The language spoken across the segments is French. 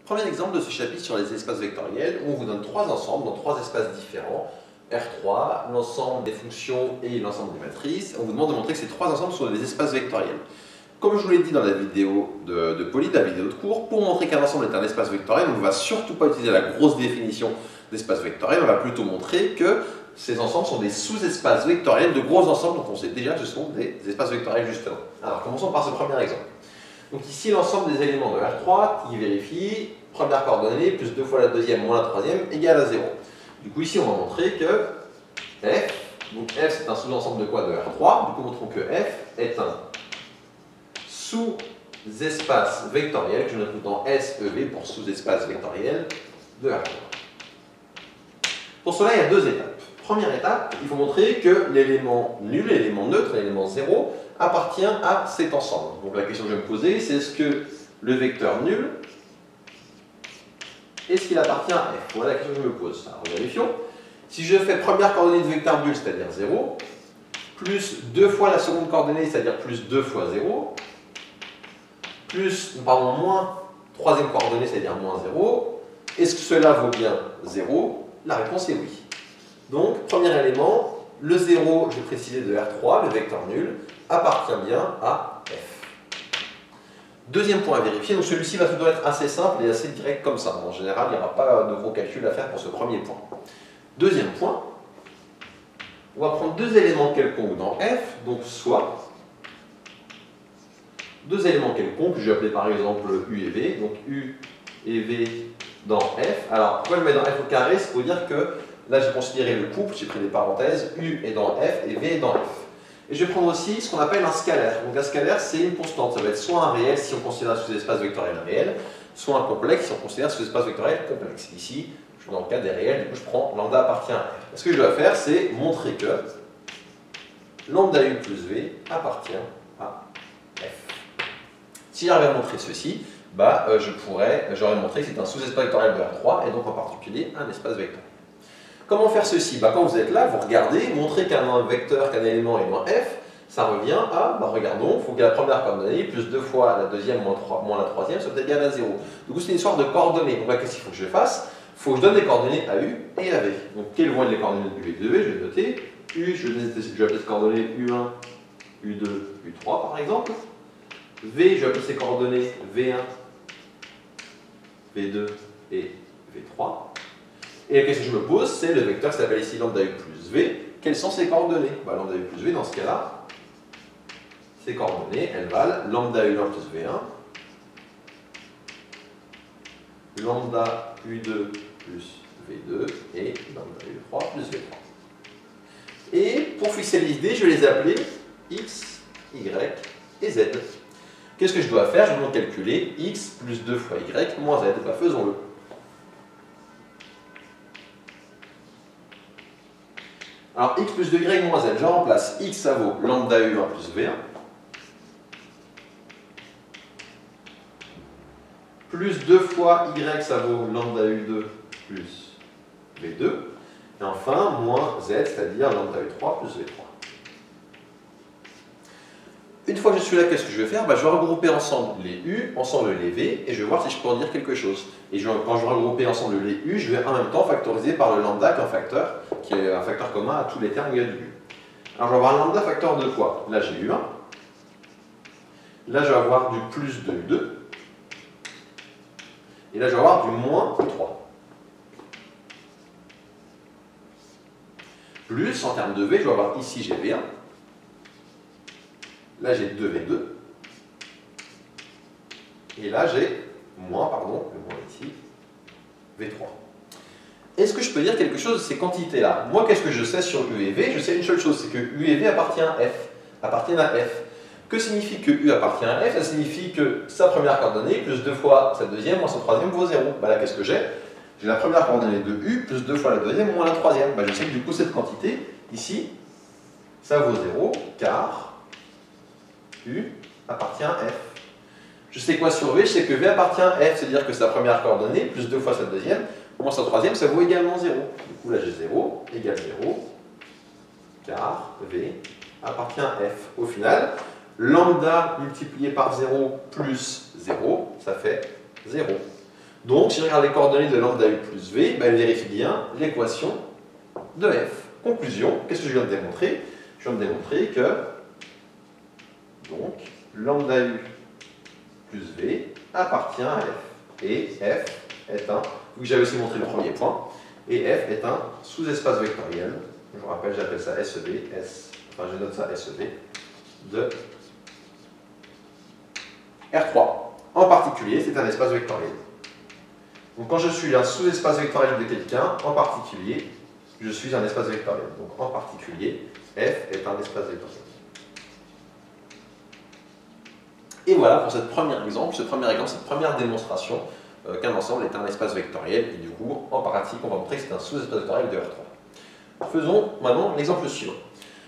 Premier exemple de ce chapitre sur les espaces vectoriels, où on vous donne trois ensembles dans trois espaces différents. R3, l'ensemble des fonctions et l'ensemble des matrices. On vous demande de montrer que ces trois ensembles sont des espaces vectoriels. Comme je vous l'ai dit dans la vidéo de Poly, la vidéo de cours, pour montrer qu'un ensemble est un espace vectoriel, on ne va surtout pas utiliser la grosse définition d'espace vectoriel, on va plutôt montrer que ces ensembles sont des sous-espaces vectoriels de gros ensembles, donc on sait déjà que ce sont des espaces vectoriels justement. Alors commençons par ce premier exemple. Donc ici l'ensemble des éléments de R3 qui vérifie première coordonnée plus 2 fois la deuxième moins la troisième égale à 0. Du coup ici on va montrer que F, donc F c'est un sous-ensemble de quoi de R3, du coup montrons que F est un sous-espace vectoriel, que je note dans SEV pour sous-espace vectoriel de R3. Pour cela il y a deux étapes. Première étape, il faut montrer que l'élément nul, l'élément neutre, l'élément 0 appartient à cet ensemble. Donc la question que je vais me poser, c'est est-ce que le vecteur nul, est-ce qu'il appartient à F? Voilà la question que je me pose. Alors vérifions. Si je fais première coordonnée de vecteur nul, c'est-à-dire 0, plus 2 fois la seconde coordonnée, c'est-à-dire plus 2 fois 0, plus, pardon, moins troisième coordonnée, c'est-à-dire moins 0, est-ce que cela vaut bien 0? La réponse est oui. Donc, premier élément, le 0, je vais préciser de R3, le vecteur nul, appartient bien à F. Deuxième point à vérifier, donc celui-ci va plutôt être assez simple et assez direct comme ça. En général, il n'y aura pas de gros calculs à faire pour ce premier point. Deuxième point, on va prendre deux éléments quelconques dans F, donc soit deux éléments quelconques, je vais appeler par exemple U et V, donc U et V dans F. Alors, pourquoi je mets dans F au carré? C'est pour dire que là, j'ai considéré le couple, j'ai pris des parenthèses, U est dans F et V est dans F. Et je vais prendre aussi ce qu'on appelle un scalaire. Donc un scalaire, c'est une constante. Ça va être soit un réel si on considère un sous-espace vectoriel réel, soit un complexe si on considère un sous-espace vectoriel complexe. Ici, je suis dans le cas des réels, du coup je prends lambda appartient à F. Ce que je dois faire, c'est montrer que lambda U plus V appartient à F. Si j'arrive à montrer ceci, j'aurais montré que c'est un sous-espace vectoriel de R3 et donc en particulier un espace vectoriel. Comment faire ceci? Quand vous êtes là, vous regardez, montrez qu'un vecteur, qu'un élément est moins F, ça revient à, regardons, il faut que la première coordonnée, plus 2 fois la deuxième moins la troisième, soit égale à 0. Du coup, c'est une histoire de coordonnées. Donc là, qu'est-ce qu'il faut que je fasse? Il faut que je donne des coordonnées à U et à V. Donc, quelles vont être les coordonnées de U et de V? Je vais noter. U, je vais appeler ces coordonnées U1, U2, U3 par exemple. V, je vais appeler ces coordonnées V1, V2 et V3. Et la question que je me pose, c'est le vecteur qui s'appelle ici lambda U plus V. Quelles sont ses coordonnées? Lambda U plus V, dans ce cas-là, ses coordonnées, elles valent lambda U1 plus V1, lambda U2 plus V2 et lambda U3 plus V3. Et pour fixer les idées, je vais les appeler X, Y et Z. Qu'est-ce que je dois faire? Je dois calculer X plus 2 fois Y moins Z. Faisons-le. Alors x plus 2y moins z, je remplace x, ça vaut lambda u1 plus v1, plus 2 fois y, ça vaut lambda u2 plus v2, et enfin moins z, c'est-à-dire lambda u3 plus v3. Une fois que je suis là, qu'est-ce que je vais faire? Je vais regrouper ensemble les u, ensemble les v, et je vais voir si je peux en dire quelque chose. Et quand je vais regrouper ensemble les u, je vais en même temps factoriser par le lambda qui est un facteur commun à tous les termes égaux de u. Alors je vais avoir un lambda facteur de quoi? Là j'ai u1, là je vais avoir du plus de u2, et là je vais avoir du moins u3. Plus, en termes de v, je vais avoir ici j'ai v1, là j'ai 2v2, et là j'ai moins, le moins ici, v3. Est-ce que je peux dire quelque chose de ces quantités-là? Moi, qu'est-ce que je sais sur U et V? Je sais une seule chose, c'est que U et V appartiennent à F. Que signifie que U appartient à F? Ça signifie que sa première coordonnée, plus 2 fois sa deuxième, moins sa troisième, vaut 0. Là, qu'est-ce que j'ai? J'ai la première coordonnée de U, plus 2 fois la deuxième, moins la troisième. Je sais que du coup, cette quantité, ici, ça vaut 0, car U appartient à F. Je sais quoi sur V? Je sais que V appartient à F, c'est-à-dire que sa première coordonnée, plus 2 fois sa deuxième, moins sa troisième, ça vaut également 0. Du coup, là, j'ai 0 égale 0, car V appartient à F. Au final, lambda multiplié par 0 plus 0, ça fait 0. Donc, si je regarde les coordonnées de lambda u plus v, ben, elle vérifie bien l'équation de f. Conclusion, qu'est-ce que je viens de démontrer? Je viens de démontrer que donc, lambda u plus v appartient à f. Et f est un, vu que j'avais aussi montré le premier point, et f est un sous-espace vectoriel. Je vous rappelle, j'appelle ça SEV, enfin je note ça SEV, de R3. En particulier, c'est un espace vectoriel. Donc quand je suis un sous-espace vectoriel de quelqu'un, en particulier, je suis un espace vectoriel. Donc en particulier, f est un espace vectoriel. Et voilà pour cette première exemple, cette première démonstration qu'un ensemble est un espace vectoriel. Et du coup, en pratique, on va montrer que c'est un sous-espace vectoriel de R3. Faisons maintenant l'exemple suivant.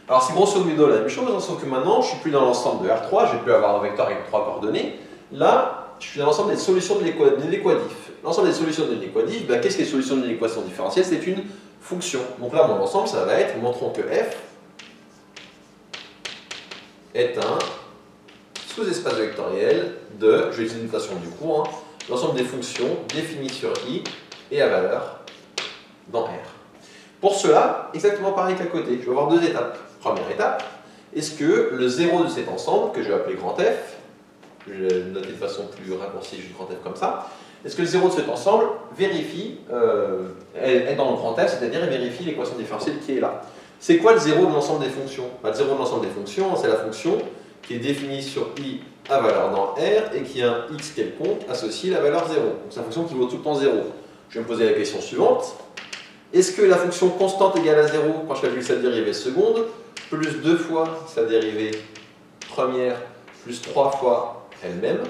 Alors c'est grosso modo la même chose, sauf que maintenant, je ne suis plus dans l'ensemble de R3, je vais plus avoir un vecteur avec 3 coordonnées. Là, je suis dans l'ensemble des solutions de l'équadif. L'ensemble des solutions de l'équadif, ben, qu'est-ce que les solutions de l'équation différentielle? C'est une fonction. Donc là, mon ensemble, ça va être, montrons que f est un sous-espace vectoriel de, je vais utiliser une notation du cours, hein, l'ensemble des fonctions définies sur i et à valeur dans R. Pour cela, exactement pareil qu'à côté, je vais avoir deux étapes. Première étape, est-ce que le 0 de cet ensemble, que je vais appeler grand F, je vais le noter de façon plus raccourcie, juste grand F comme ça, est-ce que le 0 de cet ensemble vérifie, est dans le grand F, c'est-à-dire vérifie l'équation différentielle qui est là? C'est quoi le 0 de l'ensemble des fonctions? Le 0 de l'ensemble des fonctions, c'est la fonction qui est définie sur i à valeur dans R et qui a un x quelconque associé à la valeur 0. Donc c'est une fonction qui vaut tout le temps 0. Je vais me poser la question suivante. Est-ce que la fonction constante égale à 0 quand je calcule sa dérivée seconde, plus 2 fois sa dérivée première, plus 3 fois elle-même,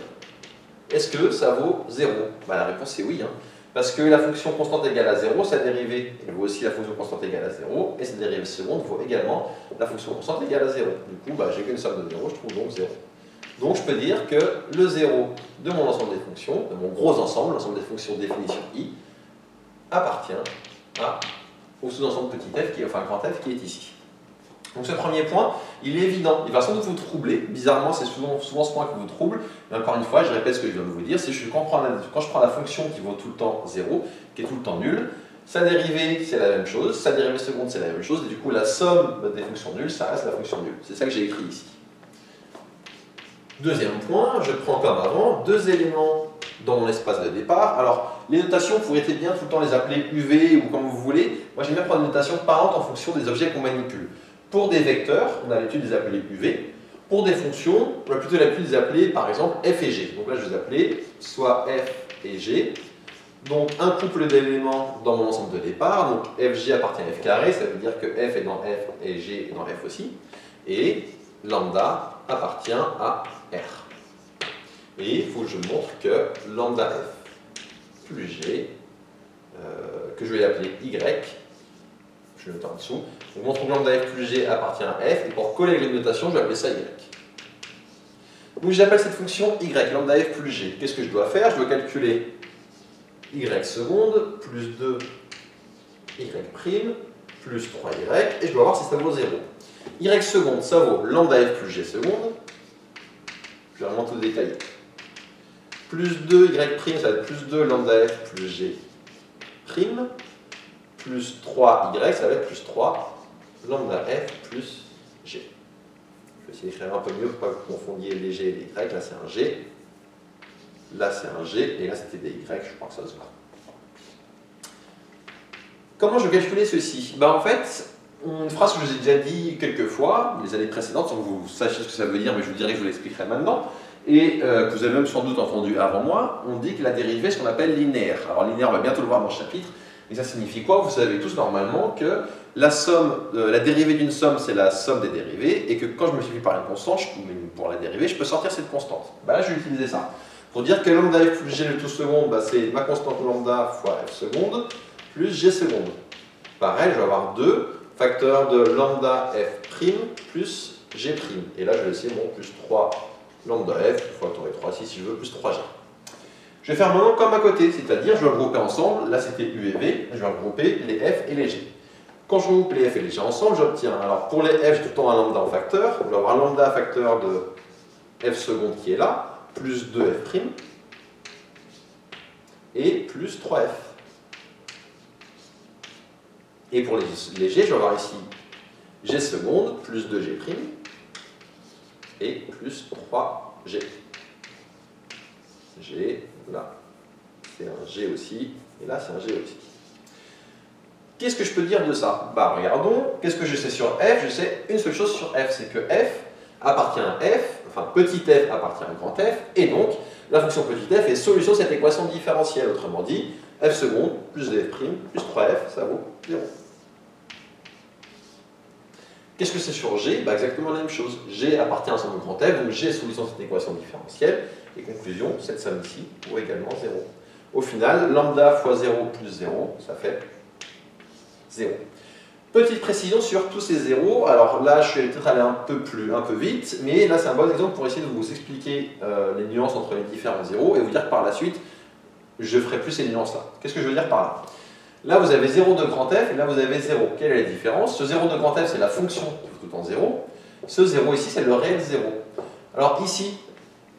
est-ce que ça vaut 0? Ben, la réponse est oui. Hein. Parce que la fonction constante égale à 0, sa dérivée elle vaut aussi la fonction constante égale à 0, et sa dérivée seconde vaut également la fonction constante égale à 0. Du coup, bah, j'ai qu'une somme de 0, je trouve donc 0. Donc je peux dire que le 0 de mon ensemble des fonctions, de mon gros ensemble, l'ensemble des fonctions définies sur i, appartient au sous-ensemble petit f, qui est, enfin grand F, qui est ici. Donc ce premier point, il est évident, il va sans doute vous troubler, bizarrement c'est souvent ce point qui vous trouble, mais encore une fois, je répète ce que je viens de vous dire, c'est que quand je prends la fonction qui vaut tout le temps 0, qui est tout le temps nulle, sa dérivée c'est la même chose, sa dérivée seconde c'est la même chose, et du coup la somme des fonctions nulles, ça reste la fonction nulle. C'est ça que j'ai écrit ici. Deuxième point, je prends comme avant deux éléments dans mon espace de départ. Alors, les notations, vous pourrez très bien tout le temps les appeler UV ou comme vous voulez. Moi, j'aime bien prendre une notation parente en fonction des objets qu'on manipule. Pour des vecteurs, on a l'habitude de les appeler UV. Pour des fonctions, on a plutôt l'habitude de les appeler, par exemple, F et G. Donc là, je vais les appeler soit F et G. Donc, un couple d'éléments dans mon ensemble de départ. Donc, FG appartient à F carré, ça veut dire que F est dans F et G est dans F aussi. Et lambda appartient à R. Et il faut que je montre que lambda F plus G, que je vais appeler Y, je le mets en dessous, je montre que lambda F plus G appartient à F, et pour coller avec les notations, je vais appeler ça Y. Donc j'appelle cette fonction Y, lambda F plus G. Qu'est-ce que je dois faire? Je dois calculer Y seconde plus 2 Y prime plus 3Y, et je dois voir si ça vaut 0. Y seconde, ça vaut lambda F plus G seconde. Je vais vraiment tout détailler. Plus 2 Y prime, ça va être plus 2 lambda F plus G prime. Plus 3 Y, ça va être plus 3 lambda F plus G. Je vais essayer d'écrire un peu mieux pour pas que vous confondiez les G et les Y. Là, c'est un G. Là, c'est un G. Et là, c'était des Y. Je crois que ça se voit. Comment je vais calculer ceci? Ben, en fait, une phrase que je vous ai déjà dit quelques fois, les années précédentes, sans que vous sachiez ce que ça veut dire, mais je vous dirai que je vous l'expliquerai maintenant, et que vous avez même sans doute entendu avant moi, on dit que la dérivée est ce qu'on appelle linéaire. Alors linéaire, on va bientôt le voir dans le chapitre, mais ça signifie quoi? Vous savez tous normalement que la somme, la dérivée d'une somme, c'est la somme des dérivées, et que quand je multiplie par une constante, pour la dérivée, je peux sortir cette constante. Ben là, je vais utiliser ça. Pour dire que lambda f plus g le tout seconde, ben c'est ma constante lambda fois f seconde, plus g seconde. Pareil, je vais avoir 2 facteurs de lambda f prime plus g prime. Et là, je vais essayer mon plus 3 lambda f, fois facteur 3 ici si je veux, plus 3g. Je vais faire maintenant comme à côté, c'est-à-dire je vais regrouper ensemble, là c'était u et v, je vais regrouper les f et les g. Quand je regroupe les f et les g ensemble, j'obtiens, alors pour les f, j'ai tout le temps un lambda en facteur, je vais avoir lambda facteur de f seconde qui est là, plus 2f prime, et plus 3f. Et pour les g, je vais avoir ici g seconde plus 2g' et plus 3g. G, là, c'est un g aussi, et là, c'est un g aussi. Qu'est-ce que je peux dire de ça? Bah, regardons, qu'est-ce que je sais sur f? Je sais une seule chose sur f, c'est que f appartient à f, enfin petit f appartient à grand f, et donc la fonction petit f est solution de cette équation différentielle. Autrement dit, f seconde plus 2f' plus 3f, ça vaut 0. Qu'est-ce que c'est sur g? Bah, exactement la même chose. G appartient à un ensemble grand f, donc g est solution de cette équation différentielle, et conclusion, cette somme ici vaut également 0. Au final, lambda fois 0 plus 0, ça fait 0. Petite précision sur tous ces zéros. Alors là, je vais peut-être aller un peu vite, mais là, c'est un bon exemple pour essayer de vous expliquer les nuances entre les différents zéros et vous dire que par la suite, je ferai plus ces nuances-là. Qu'est-ce que je veux dire par là? Là, vous avez 0 de grand f et là, vous avez 0. Quelle est la différence? Ce 0 de grand f, c'est la fonction qui vaut tout le temps 0. Ce 0 ici, c'est le réel 0. Alors ici,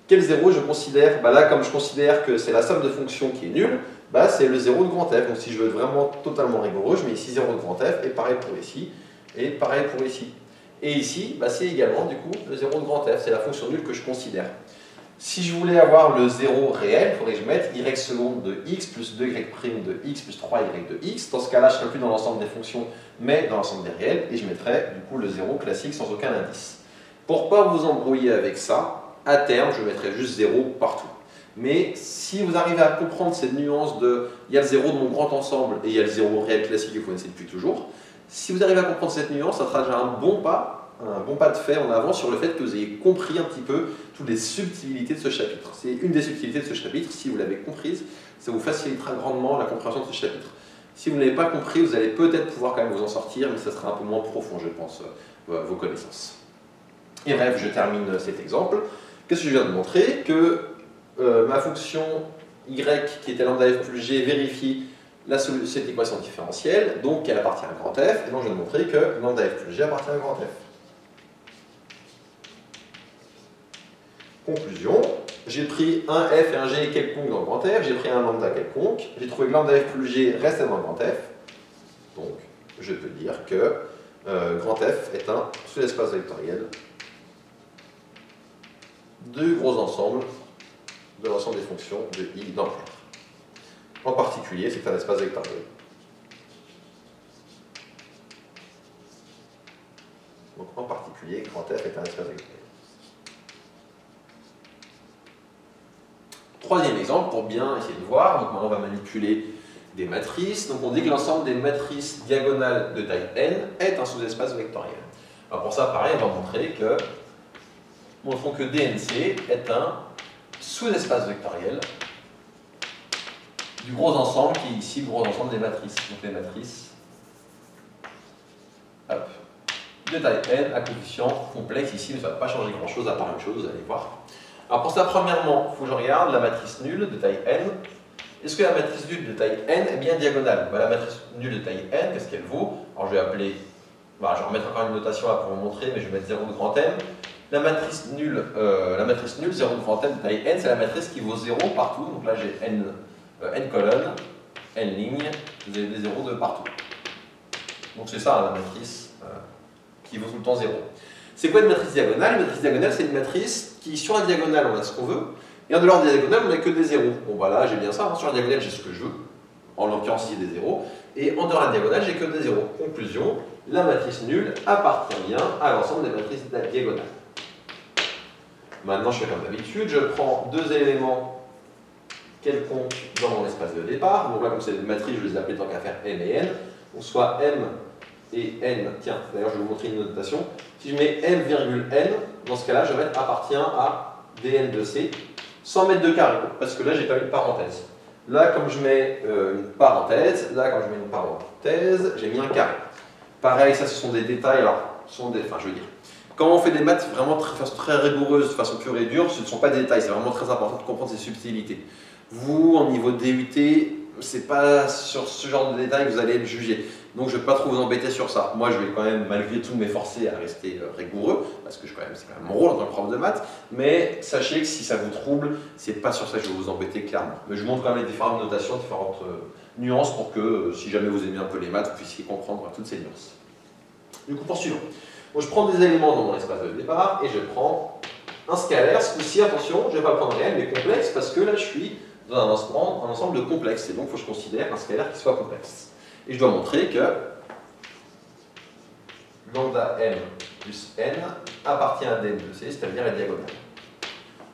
quel 0 je considère? Bah là, comme je considère que c'est la somme de fonctions qui est nulle, bah c'est le 0 de grand f. Donc si je veux être vraiment totalement rigoureux, je mets ici 0 de grand f, et pareil pour ici, et pareil pour ici. Et ici, bah c'est également du coup le 0 de grand f, c'est la fonction nulle que je considère. Si je voulais avoir le 0 réel, il faudrait que je mette y seconde de x plus 2y' de x plus 3y de x. Dans ce cas-là, je ne serais plus dans l'ensemble des fonctions, mais dans l'ensemble des réels, et je mettrais du coup le 0 classique sans aucun indice. Pour ne pas vous embrouiller avec ça, à terme, je mettrai juste 0 partout. Mais si vous arrivez à comprendre cette nuance de il y a le 0 de mon grand ensemble et il y a le 0 réel classique que vous connaissez depuis toujours, si vous arrivez à comprendre cette nuance, ça sera déjà un bon pas de fait en avant sur le fait que vous ayez compris un petit peu toutes les subtilités de ce chapitre. C'est une des subtilités de ce chapitre, si vous l'avez comprise, ça vous facilitera grandement la compréhension de ce chapitre. Si vous ne l'avez pas compris, vous allez peut-être pouvoir quand même vous en sortir, mais ça sera un peu moins profond, je pense, vos connaissances. Et bref, je termine cet exemple. Qu'est-ce que je viens de montrer? Que ma fonction y qui était lambda f plus g vérifie cette équation différentielle, donc qu'elle appartient à grand f, et donc je viens de montrer que lambda f plus g appartient à grand f. Conclusion, j'ai pris un f et un g quelconque dans grand f, j'ai pris un lambda quelconque, j'ai trouvé que lambda f plus g reste dans grand f, donc je peux dire que grand f est un sous-espace vectoriel du gros ensemble de l'ensemble des fonctions de i dans R. En particulier, c'est un espace vectoriel. Donc en particulier, grand F est un espace vectoriel. Troisième exemple, pour bien essayer de voir, donc maintenant on va manipuler des matrices. Donc on dit que l'ensemble des matrices diagonales de taille n est un sous-espace vectoriel. Alors pour ça, pareil, on va montrer que montrons que DNC est un sous-espace vectoriel du gros ensemble qui est ici le gros ensemble des matrices. Donc les matrices hop, de taille n à coefficient complexe. Ici, ça ne va pas changer grand-chose à part une chose, vous allez voir. Alors pour ça, premièrement, il faut que je regarde la matrice nulle de taille n. Est-ce que la matrice nulle de taille n est bien diagonale? La matrice nulle de taille n, qu'est-ce qu'elle vaut? Alors je vais appeler, je vais remettre encore une notation là pour vous montrer, mais je vais mettre 0 de grand n. La matrice nulle 0 de grand n de taille n, c'est la matrice qui vaut 0 partout. Donc là, j'ai n colonnes, n lignes, vous avez des 0 de partout. Donc c'est ça la matrice qui vaut tout le temps 0. C'est quoi une matrice diagonale? Une matrice diagonale, c'est une matrice qui, sur la diagonale, on a ce qu'on veut, et en dehors de la diagonale, on n'a que des 0. Bon, voilà, j'ai bien ça, hein. Sur la diagonale, j'ai ce que je veux, en l'occurrence, il y a des 0, et en dehors de la diagonale, j'ai que des 0. Conclusion, la matrice nulle appartient bien à l'ensemble des matrices diagonales. Maintenant, je fais comme d'habitude, je prends deux éléments quelconques dans mon espace de départ. Donc là, comme c'est des matrices, je vais les appeler tant qu'à faire m et n. Donc soit m et n, tiens, d'ailleurs, je vais vous montrer une notation. Si je mets m virgule n, dans ce cas-là, je vais mettre appartient à dn de c, sans mettre de carré, parce que là, j'ai pas mis de parenthèse. Là, comme je mets une parenthèse, là, quand je mets une parenthèse, j'ai mis un carré. Pareil, ça, ce sont des détails, alors, je veux dire, quand on fait des maths vraiment de façon très rigoureuse, de façon pure et dure, ce ne sont pas des détails, c'est vraiment très important de comprendre ces subtilités. Vous, en niveau DUT, c'est pas sur ce genre de détails que vous allez être jugé. Donc je ne vais pas trop vous embêter sur ça. Moi je vais quand même malgré tout m'efforcer à rester rigoureux, parce que c'est quand même mon rôle en tant que prof de maths, mais sachez que si ça vous trouble, c'est pas sur ça que je vais vous embêter clairement. Mais je vous montre quand même les différentes notations, différentes nuances pour que si jamais vous aimez un peu les maths, vous puissiez comprendre toutes ces nuances. Du coup poursuivons. Donc je prends des éléments dans mon espace de départ et je prends un scalaire. Ce coup-ci, attention, je ne vais pas le prendre réel mais complexe parce que là je suis dans un ensemble de complexes et donc il faut que je considère un scalaire qui soit complexe. Et je dois montrer que lambda m plus n appartient à dn de c, c'est-à-dire la diagonale.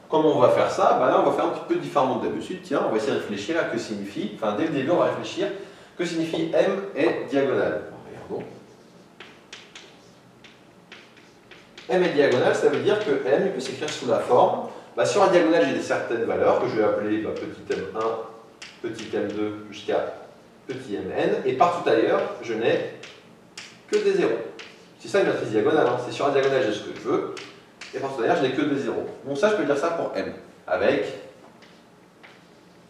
Comment on va faire ça? Ben là, on va faire un petit peu différemment que d'habitude. Tiens, on va essayer de réfléchir à que signifie, enfin dès le début, on va réfléchir que signifie m est diagonale. Regardons. M est diagonale, ça veut dire que m peut s'écrire sous la forme. Bah, sur la diagonale, j'ai des certaines valeurs que je vais appeler petit m1, petit m2 jusqu'à petit mn, et partout ailleurs, je n'ai que des zéros. C'est ça une matrice diagonale, hein. C'est sur la diagonale, j'ai ce que je veux, et partout ailleurs, je n'ai que des zéros. Donc ça, je peux dire ça pour m, avec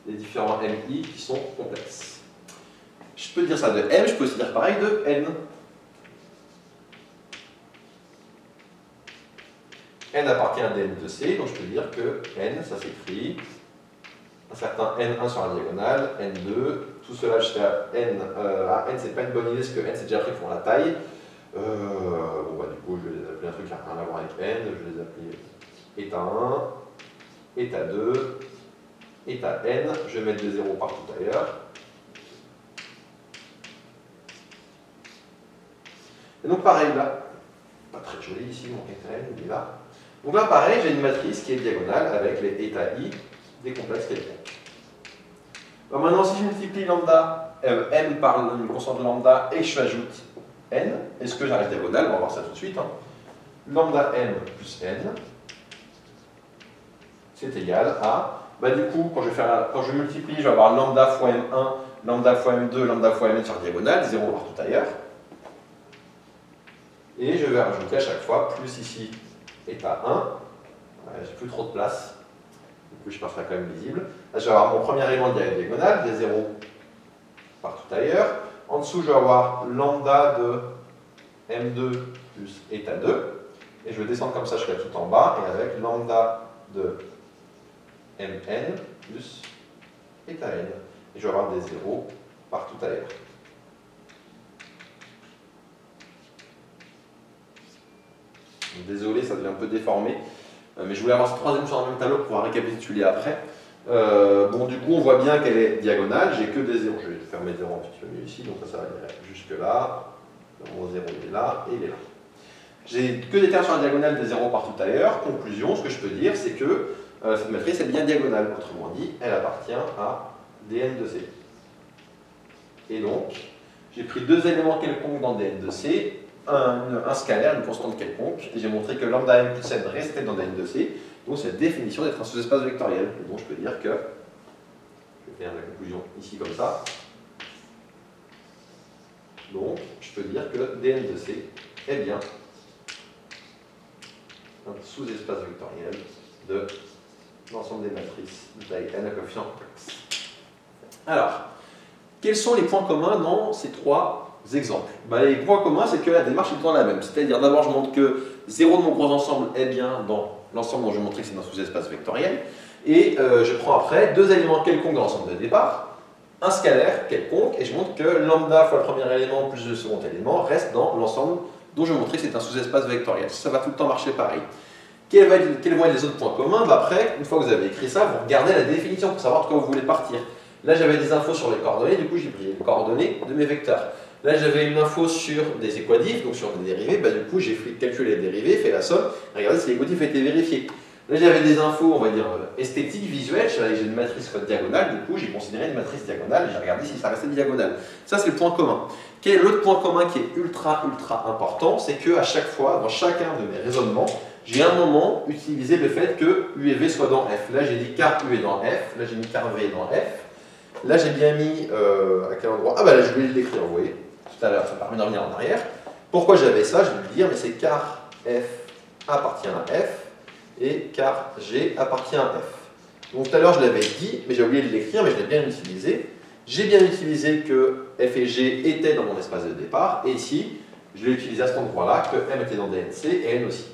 les différents mi qui sont complexes. Je peux dire ça de m, je peux aussi dire pareil de n. N appartient à dn de c, donc je peux dire que n, ça s'écrit un certain n1 sur la diagonale, n2, tout cela jusqu'à n. N, c'est pas une bonne idée parce que n, c'est déjà pris pour la taille. Bon, bah, du coup, je vais les appeler un truc qui n'a rien à voir avec n, je vais les appeler état 1, état 2, état n, je vais mettre des zéros partout ailleurs. Et donc, pareil là, pas très joli ici, mon état n, il est là. Donc là, pareil, j'ai une matrice qui est diagonale avec les états i des complexes quelconques. Bon, maintenant, si je multiplie lambda, m par une constante lambda et que je ajoute n, est-ce que j'arrive diagonale? On va voir ça tout de suite. Hein. Lambda m plus n, c'est égal à, bah, du coup, quand je multiplie, je vais avoir lambda fois m1, lambda fois m2, lambda fois mn sur la diagonale, 0 partout ailleurs. Et je vais rajouter à chaque fois, plus ici, état 1, j'ai plus trop de place. Du coup, je passe là quand même visible. Là, je vais avoir mon premier élément de diagonale, des zéros partout ailleurs. En dessous, je vais avoir lambda de m2 plus état 2. Et je vais descendre comme ça jusqu'à tout en bas. Et avec lambda de mn plus état n. Et je vais avoir des zéros partout ailleurs. Désolé, ça devient un peu déformé. Mais je voulais avoir cette troisième sur le même tableau pour pouvoir récapituler après. Bon, du coup, on voit bien qu'elle est diagonale. J'ai que des zéros. Je vais faire mes zéros un petit peu mieux ici. Donc ça va aller jusque là. Mon zéro il est là et il est là. J'ai que des termes sur la diagonale, des zéros partout ailleurs. Conclusion, ce que je peux dire, c'est que cette matrice est bien diagonale. Autrement dit, elle appartient à dn de c. Et donc, j'ai pris deux éléments quelconques dans dn de c. Un scalaire, une constante quelconque, et j'ai montré que lambda m plus n restait dans dn de c, donc c'est la définition d'être un sous-espace vectoriel. Et donc je peux dire que, je vais faire la conclusion ici comme ça, donc je peux dire que dn de c est bien un sous-espace vectoriel de l'ensemble des matrices de taille n à coefficient complexe. Alors, quels sont les points communs dans ces trois exemples? Bah, les points communs, c'est que la démarche est tout le temps la même. C'est-à-dire, d'abord, je montre que 0 de mon gros ensemble est bien dans l'ensemble dont je montrais que c'est un sous-espace vectoriel. Et je prends après deux éléments quelconques dans l'ensemble de départ, un scalaire quelconque, et je montre que lambda fois le premier élément plus le second élément reste dans l'ensemble dont je montrais que c'est un sous-espace vectoriel. Ça va tout le temps marcher pareil. Quels vont être les autres points communs? Bah, après, une fois que vous avez écrit ça, vous regardez la définition pour savoir de quoi vous voulez partir. Là, j'avais des infos sur les coordonnées, du coup, j'ai pris les coordonnées de mes vecteurs. Là, j'avais une info sur des équadifs, donc sur des dérivés. Bah, du coup, j'ai calculé les dérivés, fait la somme, et regardé si l'équadif a été vérifié. Là, j'avais des infos, on va dire, esthétiques, visuelles. J'ai une matrice diagonale, du coup, j'ai considéré une matrice diagonale et j'ai regardé si ça restait diagonale. Ça, c'est le point commun. Quel est l'autre point commun qui est ultra important? C'est qu'à chaque fois, dans chacun de mes raisonnements, j'ai un moment utilisé le fait que U et V soient dans F. Là, j'ai dit car U est dans F. Là, j'ai mis car V est dans F. Là, j'ai bien mis à quel endroit? Ah, bah là, je voulais l'écrire, vous voyez. Tout à l'heure, ça permet de revenir en arrière. Pourquoi j'avais ça? Je vais vous le dire, mais c'est car F appartient à F et car G appartient à F. Donc tout à l'heure, je l'avais dit, mais j'ai oublié de l'écrire, mais je l'ai bien utilisé. J'ai bien utilisé que f et g étaient dans mon espace de départ, et ici, je l'ai utilisé à cet endroit-là, que m était dans DNC et n aussi.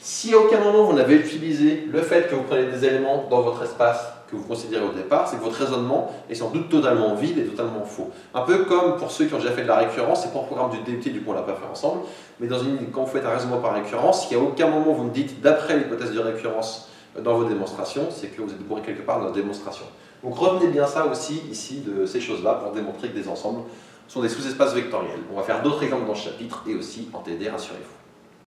Si à aucun moment vous n'avez utilisé le fait que vous prenez des éléments dans votre espace que vous considérez au départ, c'est que votre raisonnement est sans doute totalement vide et totalement faux. Un peu comme pour ceux qui ont déjà fait de la récurrence, c'est pas un programme du DUT, du coup on l'a pas fait ensemble, mais quand vous faites un raisonnement par récurrence, si à aucun moment vous me dites d'après l'hypothèse de récurrence dans vos démonstrations, c'est que vous êtes bourré quelque part dans la démonstration. Donc retenez bien ça aussi ici de ces choses-là pour démontrer que des ensembles sont des sous-espaces vectoriels. On va faire d'autres exemples dans ce chapitre et aussi en TD1 sur FO.